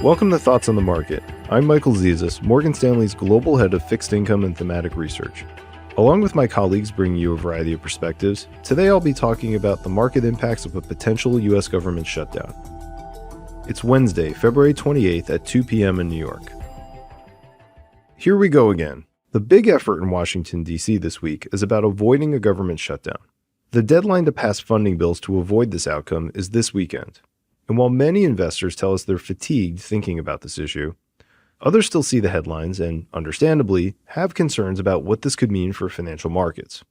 Welcome to Thoughts on the Market. I'm Michael Zezas, Morgan Stanley's Global Head of Fixed Income and Thematic Research. Along with my colleagues bringing you a variety of perspectives, today I'll be talking about the market impacts of a potential U.S. government shutdown. It's Wednesday, February 28th at 2 p.m. in New York. Here we go again. The big effort in Washington, D.C. this week is about avoiding a government shutdown. The deadline to pass funding bills to avoid this outcome is this weekend. And while many investors tell us they're fatigued thinking about this issue, others still see the headlines and, understandably, have concerns about what this could mean for financial markets.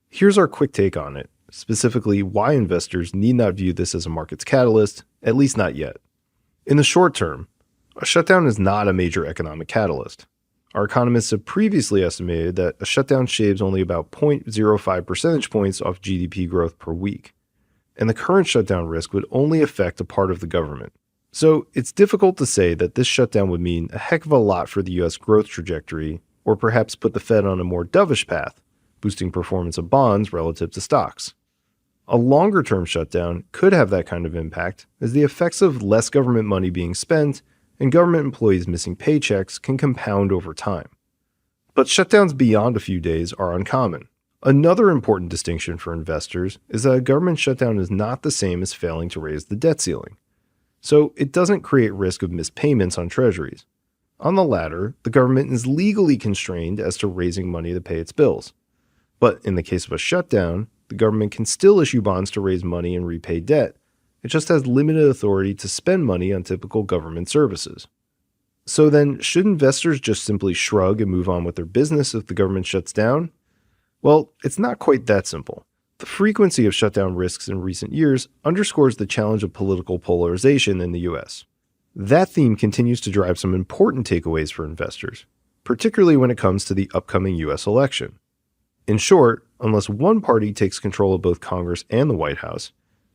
Here's our quick take on it, specifically why investors need not view this as a market's catalyst, at least not yet. In the short term, a shutdown is not a major economic catalyst. Our economists have previously estimated that a shutdown shaves only about 0.05 percentage points off GDP growth per week. And the current shutdown risk would only affect a part of the government. So it's difficult to say that this shutdown would mean a heck of a lot for the U.S. growth trajectory, or perhaps put the Fed on a more dovish path, boosting performance of bonds relative to stocks. A longer-term shutdown could have that kind of impact, as the effects of less government money being spent and government employees missing paychecks can compound over time. But shutdowns beyond a few days are uncommon. Another important distinction for investors is that a government shutdown is not the same as failing to raise the debt ceiling. So it doesn't create risk of missed payments on treasuries. On the latter, the government is legally constrained as to raising money to pay its bills. But in the case of a shutdown, the government can still issue bonds to raise money and repay debt. It just has limited authority to spend money on typical government services. So then, should investors just simply shrug and move on with their business if the government shuts down? Well, it's not quite that simple. The frequency of shutdown risks in recent years underscores the challenge of political polarization in the U.S. That theme continues to drive some important takeaways for investors, particularly when it comes to the upcoming U.S. election. In short, unless one party takes control of both Congress and the White House,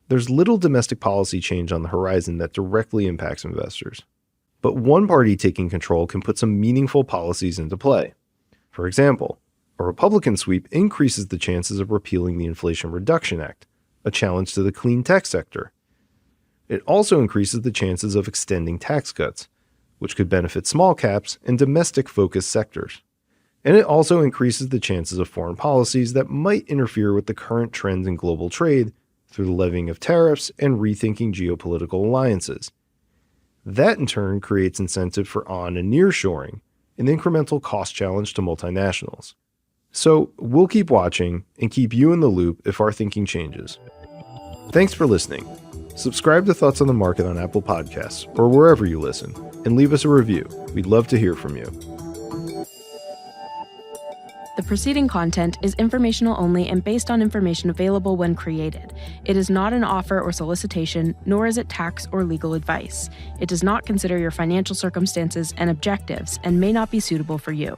there's little domestic policy change on the horizon that directly impacts investors. But one party taking control can put some meaningful policies into play. For example, a Republican sweep increases the chances of repealing the Inflation Reduction Act, a challenge to the clean tech sector. It also increases the chances of extending tax cuts, which could benefit small caps and domestic-focused sectors. And it also increases the chances of foreign policies that might interfere with the current trends in global trade through the levying of tariffs and rethinking geopolitical alliances. That in turn creates incentive for on- and nearshoring, an incremental cost challenge to multinationals. So we'll keep watching and keep you in the loop if our thinking changes. Thanks for listening. Subscribe to Thoughts on the Market on Apple Podcasts or wherever you listen, and leave us a review. We'd love to hear from you. The preceding content is informational only and based on information available when created. It is not an offer or solicitation, nor is it tax or legal advice. It does not consider your financial circumstances and objectives and may not be suitable for you.